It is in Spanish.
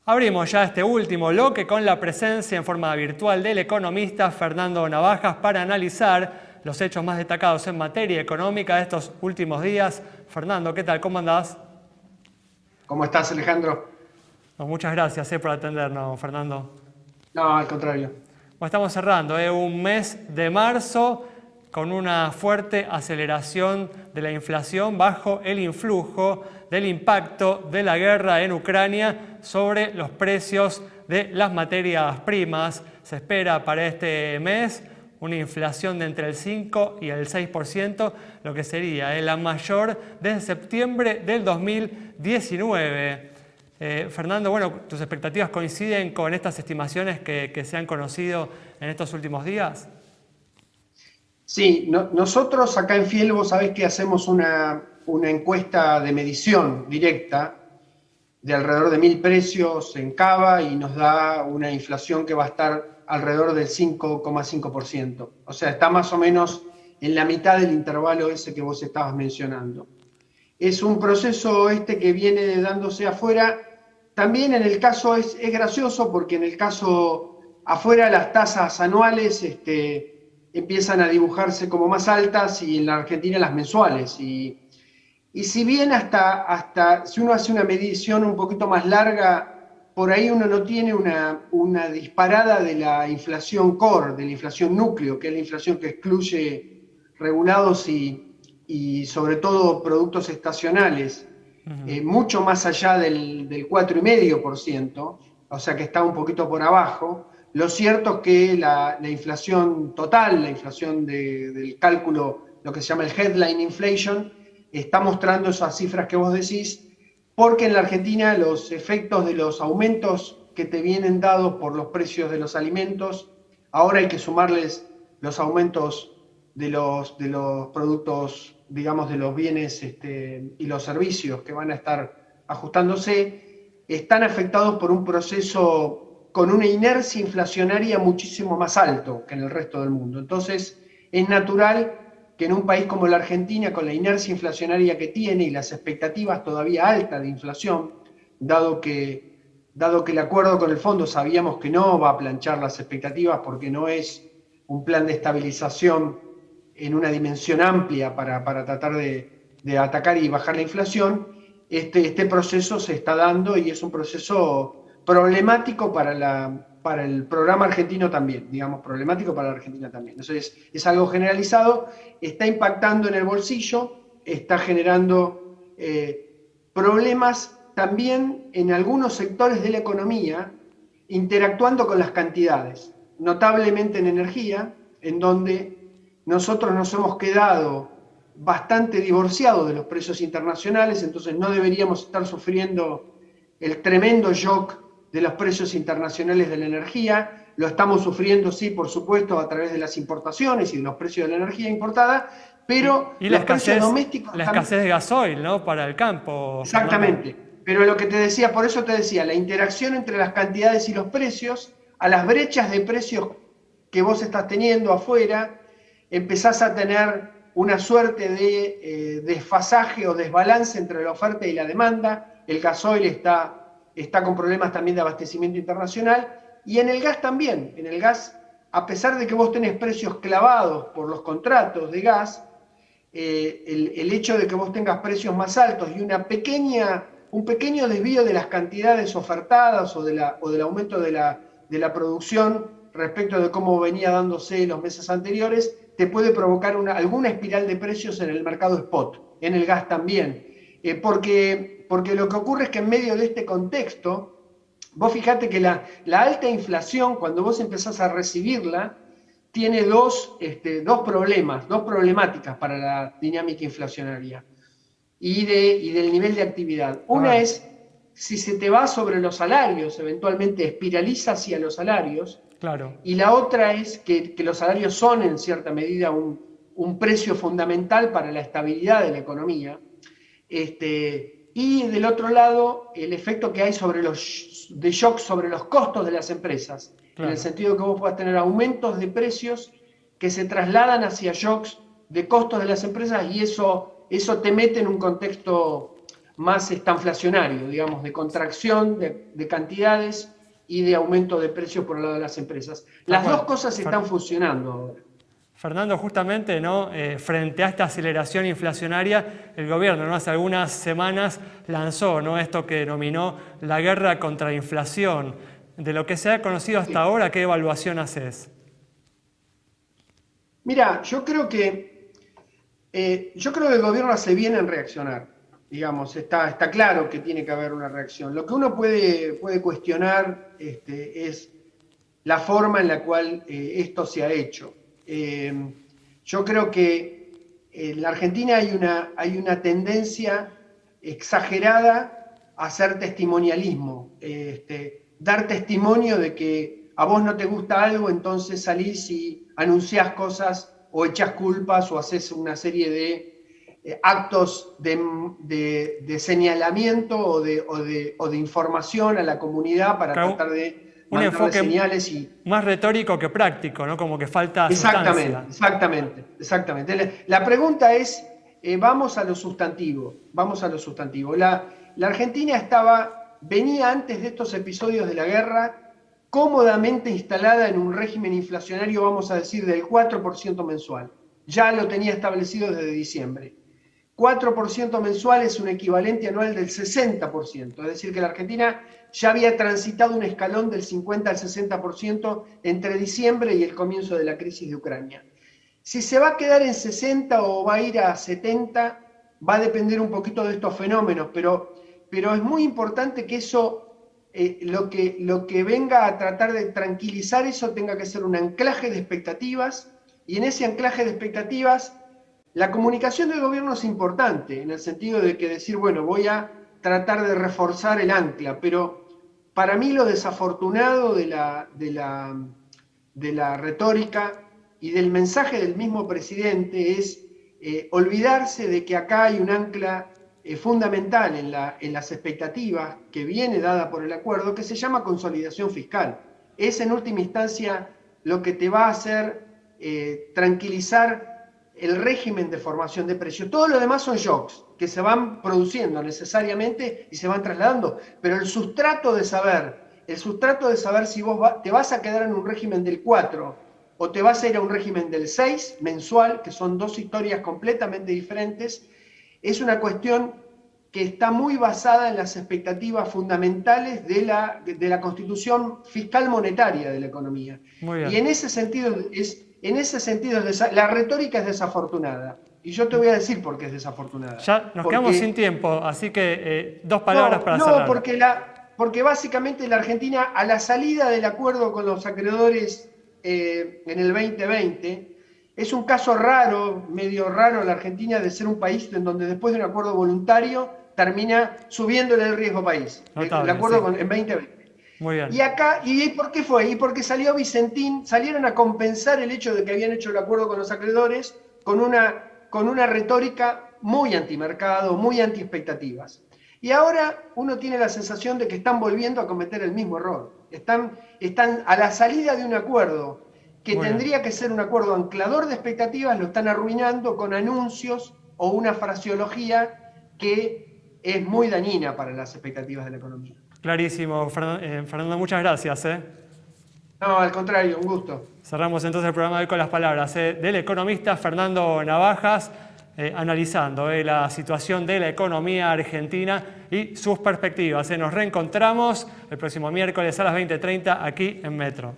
Abrimos ya este último bloque con la presencia en forma virtual del economista Fernando Navajas para analizar los hechos más destacados en materia económica de estos últimos días. Fernando, ¿qué tal? ¿Cómo andás? ¿Cómo estás, Alejandro? Muchas gracias por atendernos, Fernando. No, al contrario. Bueno, estamos cerrando un mes de marzo con una fuerte aceleración de la inflación bajo el influjo del impacto de la guerra en Ucrania sobre los precios de las materias primas. Se espera para este mes una inflación de entre el 5 y el 6%, lo que sería la mayor desde septiembre del 2019. Fernando, bueno, ¿tus expectativas coinciden con estas estimaciones que se han conocido en estos últimos días? Sí, nosotros acá en Fiel, vos sabés que hacemos una encuesta de medición directa de alrededor de 1000 precios en Cava y nos da una inflación que va a estar alrededor del 5,5%. O sea, está más o menos en la mitad del intervalo ese que vos estabas mencionando. Es un proceso que viene dándose afuera. También en el caso es gracioso porque en el caso afuera las tasas anuales empiezan a dibujarse como más altas y en la Argentina las mensuales. Y si bien hasta si uno hace una medición un poquito más larga, por ahí uno no tiene una disparada de la inflación core, de la inflación núcleo, que es la inflación que excluye regulados y sobre todo productos estacionales, mucho más allá del 4,5%, o sea que está un poquito por abajo. Lo cierto es que la inflación total, la inflación del cálculo, lo que se llama el headline inflation, está mostrando esas cifras que vos decís, porque en la Argentina los efectos de los aumentos que te vienen dados por los precios de los alimentos, ahora hay que sumarles los aumentos de los productos, digamos, de los bienes y los servicios que van a estar ajustándose, están afectados por un proceso con una inercia inflacionaria muchísimo más alto que en el resto del mundo. Entonces, es natural que en un país como la Argentina, con la inercia inflacionaria que tiene y las expectativas todavía altas de inflación, dado que el acuerdo con el fondo sabíamos que no va a planchar las expectativas porque no es un plan de estabilización en una dimensión amplia para tratar de atacar y bajar la inflación, este proceso se está dando y es un proceso problemático para el programa argentino también, digamos, problemático para la Argentina también. Entonces, es algo generalizado, está impactando en el bolsillo, está generando problemas también en algunos sectores de la economía, interactuando con las cantidades, notablemente en energía, en donde nosotros nos hemos quedado bastante divorciados de los precios internacionales, entonces no deberíamos estar sufriendo el tremendo shock de los precios internacionales de la energía. Lo estamos sufriendo, sí, por supuesto, a través de las importaciones y de los precios de la energía importada, pero Y los precios domésticos... la escasez de gasoil, ¿no? Para el campo, Fernando. Exactamente. Pero lo que te decía, por eso te decía, la interacción entre las cantidades y los precios, a las brechas de precios que vos estás teniendo afuera, empezás a tener una suerte de desfasaje o desbalance entre la oferta y la demanda. El gasoil está con problemas también de abastecimiento internacional, y en el gas también. En el gas, a pesar de que vos tenés precios clavados por los contratos de gas, el hecho de que vos tengas precios más altos y un pequeño desvío de las cantidades ofertadas o del aumento de la producción respecto de cómo venía dándose los meses anteriores, te puede provocar alguna espiral de precios en el mercado spot, en el gas también. Porque lo que ocurre es que en medio de este contexto, vos fijate que la alta inflación, cuando vos empezás a recibirla, tiene dos problemáticas para la dinámica inflacionaria y del nivel de actividad. Una es si se te va sobre los salarios, eventualmente espiraliza hacia los salarios, Claro. y la otra es que los salarios son en cierta medida un precio fundamental para la estabilidad de la economía. Y del otro lado, el efecto que hay de shock sobre los costos de las empresas, en el Claro. sentido de que vos puedas tener aumentos de precios que se trasladan hacia shocks de costos de las empresas, y eso te mete en un contexto más estanflacionario, digamos, de contracción de cantidades y de aumento de precios por el lado de las empresas. Las dos cosas están funcionando ahora. Fernando, justamente, ¿no? Frente a esta aceleración inflacionaria, el gobierno, ¿no? Hace algunas semanas lanzó, ¿no? Esto que denominó la guerra contra la inflación. De lo que se ha conocido hasta ahora, ¿qué evaluación haces? Mira, yo creo que el gobierno hace bien en reaccionar. Digamos, está claro que tiene que haber una reacción. Lo que uno puede cuestionar es la forma en la cual esto se ha hecho. Yo creo que en la Argentina hay una tendencia exagerada a hacer testimonialismo, dar testimonio de que a vos no te gusta algo, entonces salís y anunciás cosas o echás culpas o haces una serie de actos de señalamiento o de información a la comunidad para tratar de un enfoque señales más retórico que práctico, ¿no? Como que falta sustancia. Exactamente. La pregunta es, vamos a lo sustantivo. La Argentina venía antes de estos episodios de la guerra cómodamente instalada en un régimen inflacionario, vamos a decir, del 4% mensual. Ya lo tenía establecido desde diciembre. 4% mensual es un equivalente anual del 60%, es decir, que la Argentina ya había transitado un escalón del 50 al 60% entre diciembre y el comienzo de la crisis de Ucrania. Si se va a quedar en 60 o va a ir a 70, va a depender un poquito de estos fenómenos, pero es muy importante que eso, lo que venga a tratar de tranquilizar eso tenga que ser un anclaje de expectativas, y en ese anclaje de expectativas la comunicación del gobierno es importante, en el sentido de que decir, bueno, voy a tratar de reforzar el ancla, pero para mí lo desafortunado de la retórica y del mensaje del mismo presidente es olvidarse de que acá hay un ancla fundamental en las expectativas que viene dada por el acuerdo, que se llama consolidación fiscal. Es en última instancia lo que te va a hacer tranquilizar el régimen de formación de precios. Todo lo demás son shocks que se van produciendo necesariamente y se van trasladando, pero el sustrato de saber si vos te vas a quedar en un régimen del 4 o te vas a ir a un régimen del 6 mensual, que son dos historias completamente diferentes, es una cuestión que está muy basada en las expectativas fundamentales de la constitución fiscal monetaria de la economía. Muy bien. Y en ese sentido la retórica es desafortunada. Y yo te voy a decir por qué es desafortunada. Ya nos quedamos sin tiempo, así que dos palabras para cerrar. Porque básicamente la Argentina, a la salida del acuerdo con los acreedores en el 2020, es un caso raro, medio raro la Argentina de ser un país en donde después de un acuerdo voluntario termina subiéndole el riesgo país. Notable, el acuerdo sí. En 2020. Muy bien. ¿Y por qué fue? Y porque salió Vicentín, salieron a compensar el hecho de que habían hecho el acuerdo con los acreedores con una retórica muy antimercado, muy antiexpectativas. Y ahora uno tiene la sensación de que están volviendo a cometer el mismo error. Están a la salida de un acuerdo que tendría que ser un acuerdo anclador de expectativas, lo están arruinando con anuncios o una fraseología que es muy dañina para las expectativas de la economía. Clarísimo, Fernando, muchas gracias. No, al contrario, un gusto. Cerramos entonces el programa de hoy con las palabras del economista Fernando Navajas, analizando la situación de la economía argentina y sus perspectivas. Nos reencontramos el próximo miércoles a las 20:30 aquí en Metro.